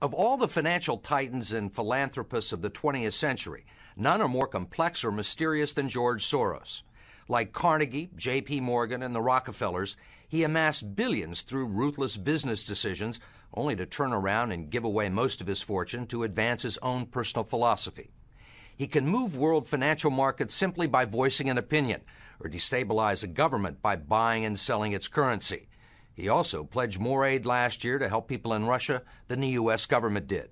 Of all the financial titans and philanthropists of the 20th century, none are more complex or mysterious than George Soros. Like Carnegie, J.P. Morgan, and the Rockefellers, he amassed billions through ruthless business decisions, only to turn around and give away most of his fortune to advance his own personal philosophy. He can move world financial markets simply by voicing an opinion, or destabilize a government by buying and selling its currency. He also pledged more aid last year to help people in Russia than the U.S. government did.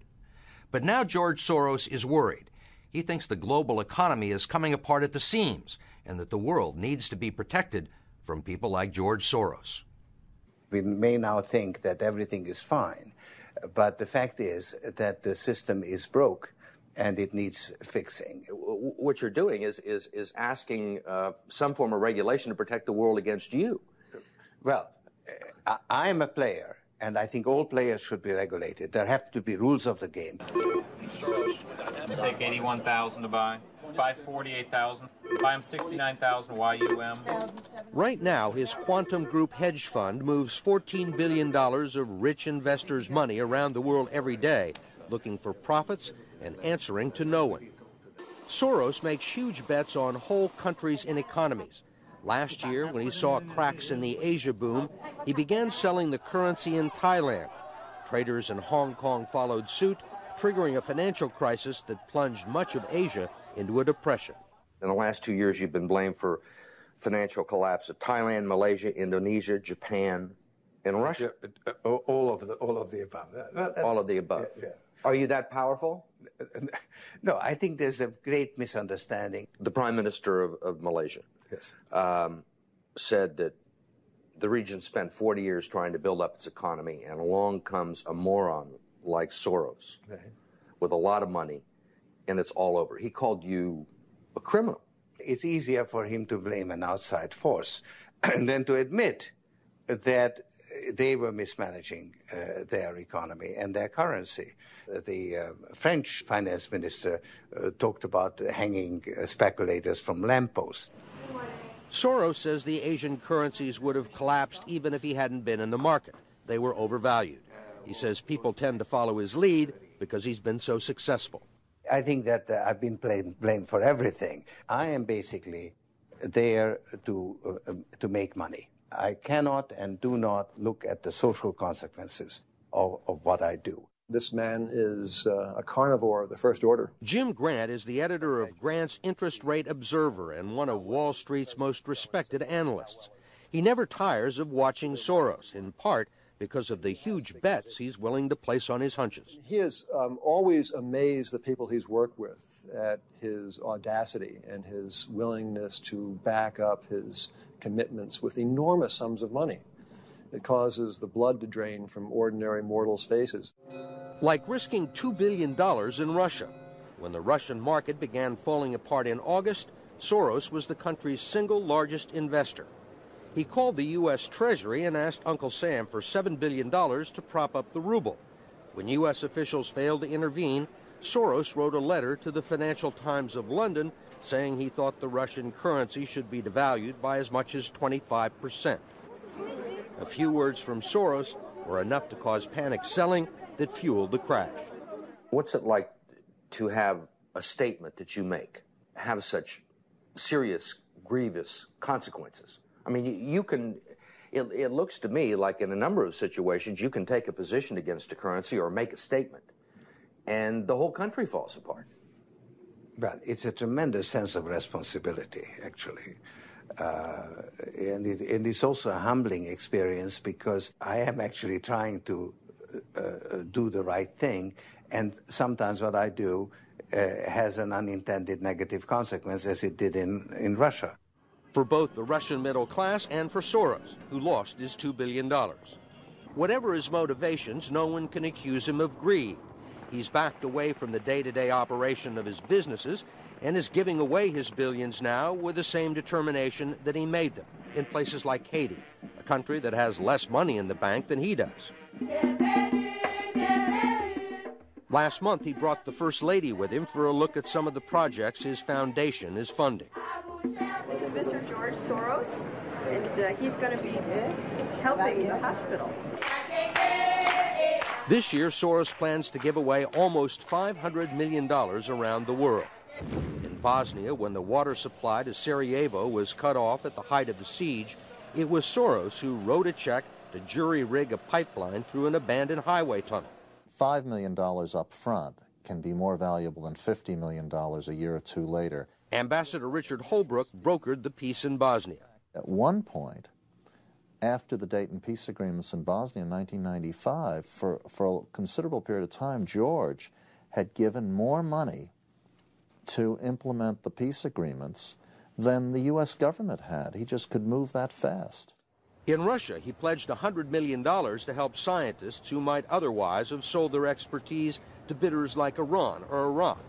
But now George Soros is worried. He thinks the global economy is coming apart at the seams and that the world needs to be protected from people like George Soros. We may now think that everything is fine, but the fact is that the system is broke and it needs fixing. What you're doing is asking some form of regulation to protect the world against you. Well, I am a player, and I think all players should be regulated. There have to be rules of the game. Take 81,000 to buy 48,000. Buy him 69,000 YUM. Right now, his Quantum Group hedge fund moves $14 billion of rich investors' money around the world every day, looking for profits and answering to no one. Soros makes huge bets on whole countries and economies. Last year, when he saw cracks in the Asia boom, he began selling the currency in Thailand. Traders in Hong Kong followed suit, triggering a financial crisis that plunged much of Asia into a depression. In the last 2 years, you've been blamed for financial collapse of Thailand, Malaysia, Indonesia, Japan, and Russia. All of the above. All of the above. Yeah. Are you that powerful? No, I think there's a great misunderstanding. The Prime Minister of Malaysia said that the region spent 40 years trying to build up its economy, and along comes a moron like Soros with a lot of money, and it's all over. He called you a criminal. It's easier for him to blame an outside force than to admit that they were mismanaging their economy and their currency. The French finance minister talked about hanging speculators from lampposts. Soros says the Asian currencies would have collapsed even if he hadn't been in the market. They were overvalued. He says people tend to follow his lead because he's been so successful. I think that I've been blamed for everything. I am basically there to make money. I cannot and do not look at the social consequences of what I do. This man is a carnivore of the first order. Jim Grant is the editor of Grant's Interest Rate Observer and one of Wall Street's most respected analysts. He never tires of watching Soros, in part because of the huge bets he's willing to place on his hunches. He has always amazed the people he's worked with at his audacity and his willingness to back up his commitments with enormous sums of money. It causes the blood to drain from ordinary mortals' faces. Like risking $2 billion in Russia. When the Russian market began falling apart in August, Soros was the country's single largest investor. He called the U.S. Treasury and asked Uncle Sam for $7 billion to prop up the ruble. When U.S. officials failed to intervene, Soros wrote a letter to the Financial Times of London saying he thought the Russian currency should be devalued by as much as 25%. A few words from Soros were enough to cause panic selling that fueled the crash. What's it like to have a statement that you make have such serious, grievous consequences? I mean, you can, it looks to me like in a number of situations you can take a position against a currency or make a statement, and the whole country falls apart. Well, it's a tremendous sense of responsibility, actually. And it's also a humbling experience because I am actually trying to do the right thing, and sometimes what I do has an unintended negative consequence, as it did in Russia. For both the Russian middle class and for Soros, who lost his $2 billion. Whatever his motivations, no one can accuse him of greed. He's backed away from the day-to-day operation of his businesses and is giving away his billions now with the same determination that he made them in places like Haiti, a country that has less money in the bank than he does. Last month, he brought the First Lady with him for a look at some of the projects his foundation is funding. This is Mr. George Soros, and he's going to be helping the hospital. This year, Soros plans to give away almost $500 million around the world. In Bosnia, when the water supply to Sarajevo was cut off at the height of the siege, it was Soros who wrote a check to jury-rig a pipeline through an abandoned highway tunnel. $5 million up front can be more valuable than $50 million a year or two later. Ambassador Richard Holbrooke brokered the peace in Bosnia. At one point, after the Dayton peace agreements in Bosnia in 1995, for a considerable period of time, George had given more money to implement the peace agreements than the U.S. government had. He just could move that fast. In Russia, he pledged $100 million to help scientists who might otherwise have sold their expertise to bidders like Iran or Iraq.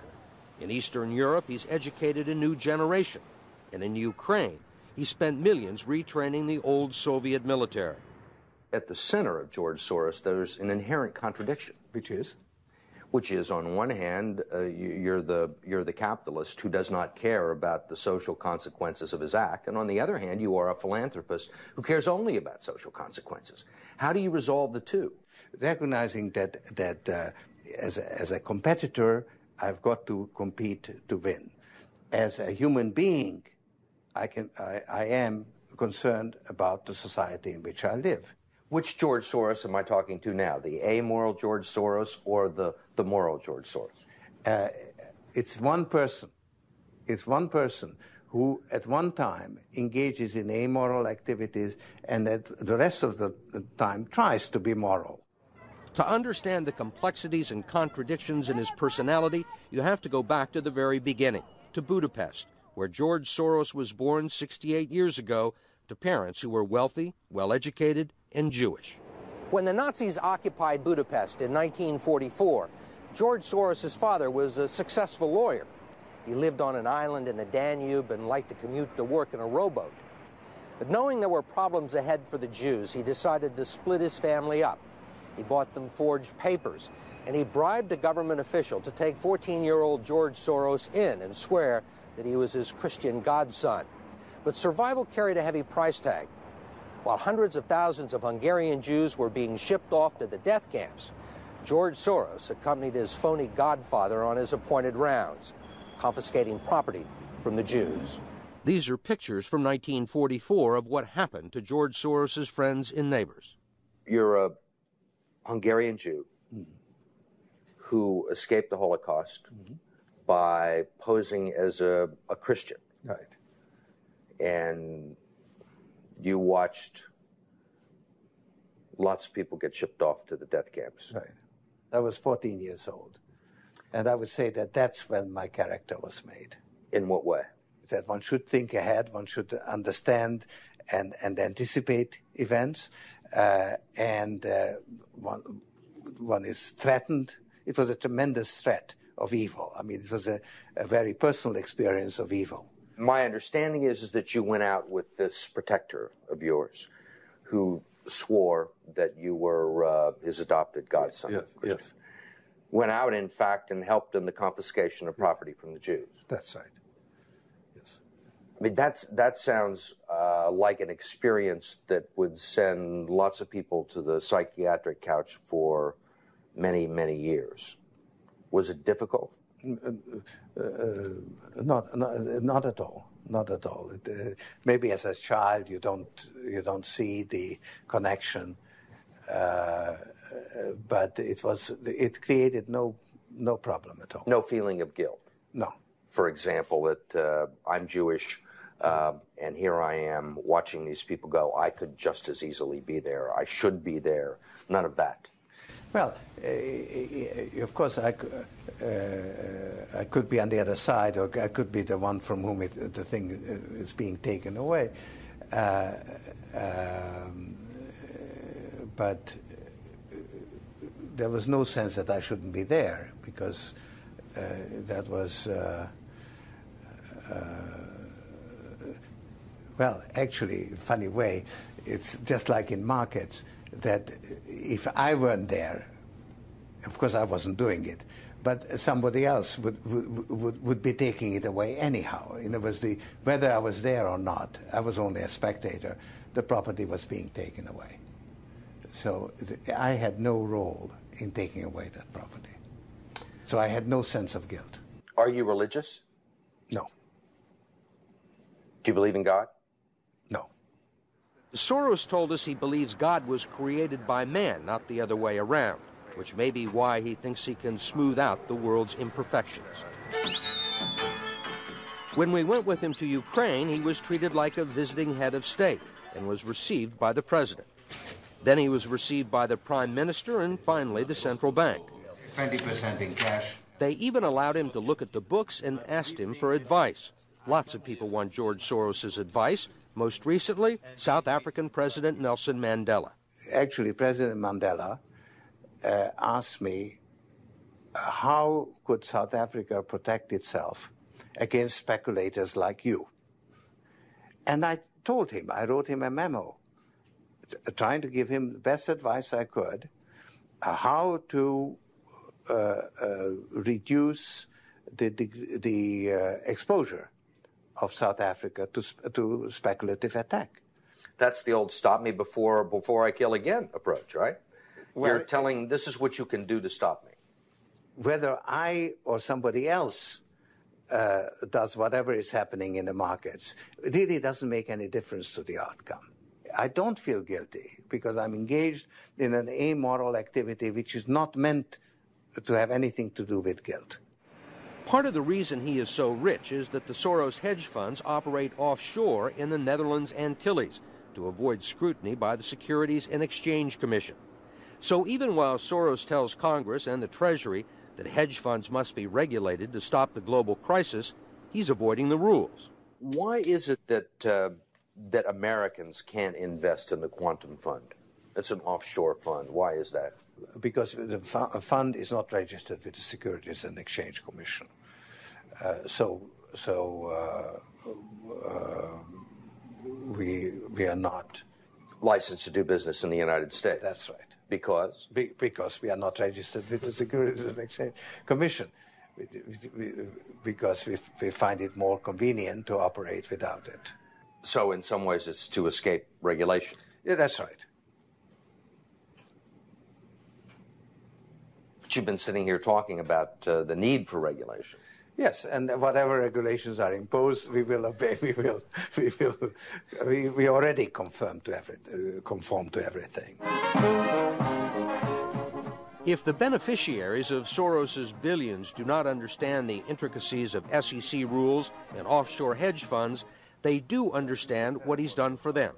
In Eastern Europe, he's educated a new generation. And in Ukraine, he spent millions retraining the old Soviet military. At the center of George Soros, there's an inherent contradiction. Which is, on one hand, you're the capitalist who does not care about the social consequences of his act, and on the other hand, you are a philanthropist who cares only about social consequences. How do you resolve the two? Recognizing that as a competitor, I've got to compete to win. As a human being, I am concerned about the society in which I live. Which George Soros am I talking to now? The amoral George Soros or the moral George Soros? It's one person. It's one person who at one time engages in amoral activities and at the rest of the time tries to be moral. To understand the complexities and contradictions in his personality, you have to go back to the very beginning, to Budapest, where George Soros was born 68 years ago to parents who were wealthy, well-educated, and Jewish. When the Nazis occupied Budapest in 1944, George Soros' father was a successful lawyer. He lived on an island in the Danube and liked to commute to work in a rowboat. But knowing there were problems ahead for the Jews, he decided to split his family up. He bought them forged papers, and he bribed a government official to take 14-year-old George Soros in and swear that he was his Christian godson. But survival carried a heavy price tag. While hundreds of thousands of Hungarian Jews were being shipped off to the death camps, George Soros accompanied his phony godfather on his appointed rounds, confiscating property from the Jews. These are pictures from 1944 of what happened to George Soros' friends and neighbors. You're a Hungarian Jew who escaped the Holocaust by posing as a Christian. Right. And you watched lots of people get shipped off to the death camps. Right. I was 14 years old. And I would say that that's when my character was made. In what way? That one should think ahead, one should understand and anticipate events, and one is threatened. It was a tremendous threat of evil. I mean, it was a very personal experience of evil. My understanding is that you went out with this protector of yours who swore that you were his adopted godson. Yes. Went out, in fact, and helped in the confiscation of property from the Jews. That's right. Yes. I mean, that sounds like an experience that would send lots of people to the psychiatric couch for many, many years. Was it difficult? Not at all. Not at all. Maybe as a child you don't see the connection, but it created no problem at all. No feeling of guilt. No. For example, that I'm Jewish, and here I am watching these people go. I could just as easily be there. I should be there. None of that. Well, of course, I could be on the other side, or I could be the one from whom the thing is being taken away. But there was no sense that I shouldn't be there, because that was, well, actually, funny way, it's just like in markets, that if I weren't there, of course I wasn't doing it, but somebody else would be taking it away anyhow. In other words, whether I was there or not, I was only a spectator, the property was being taken away. So I had no role in taking away that property. So I had no sense of guilt. Are you religious? No. Do you believe in God? No. Soros told us he believes God was created by man, not the other way around, which may be why he thinks he can smooth out the world's imperfections. When we went with him to Ukraine, he was treated like a visiting head of state and was received by the president. Then he was received by the prime minister and finally the central bank. 20% in cash. They even allowed him to look at the books and asked him for advice. Lots of people want George Soros' advice. Most recently, South African President Nelson Mandela. Actually, President Mandela asked me, how could South Africa protect itself against speculators like you? And I told him, I wrote him a memo, trying to give him the best advice I could, how to reduce the exposure of South Africa to speculative attack. That's the old stop me before I kill again approach, right? Well, you're telling this is what you can do to stop me. Whether I or somebody else does whatever is happening in the markets, it really doesn't make any difference to the outcome. I don't feel guilty because I'm engaged in an amoral activity which is not meant to have anything to do with guilt. Part of the reason he is so rich is that the Soros hedge funds operate offshore in the Netherlands Antilles to avoid scrutiny by the Securities and Exchange Commission. So even while Soros tells Congress and the Treasury that hedge funds must be regulated to stop the global crisis, he's avoiding the rules. Why is it that Americans can't invest in the quantum fund? It's an offshore fund. Why is that? Because the fund is not registered with the Securities and Exchange Commission. We are not licensed to do business in the United States. That's right. Because? Because we are not registered with the Securities and Exchange Commission. Because we find it more convenient to operate without it. So in some ways it's to escape regulation. Yeah, that's right. But you've been sitting here talking about the need for regulation. Yes, and whatever regulations are imposed, we will obey. We already conform to everything. If the beneficiaries of Soros's billions do not understand the intricacies of SEC rules and offshore hedge funds, they do understand what he's done for them.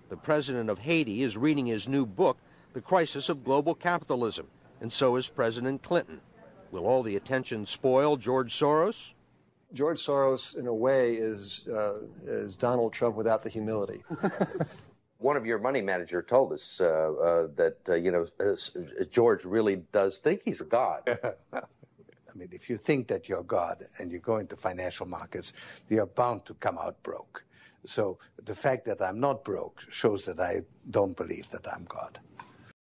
The president of Haiti is reading his new book, The Crisis of Global Capitalism, and so is President Clinton. Will all the attention spoil George Soros? George Soros, in a way, is Donald Trump without the humility. One of your money manager told us that George really does think he's a god. I mean, if you think that you're God and you go into financial markets, you're bound to come out broke. So the fact that I'm not broke shows that I don't believe that I'm God.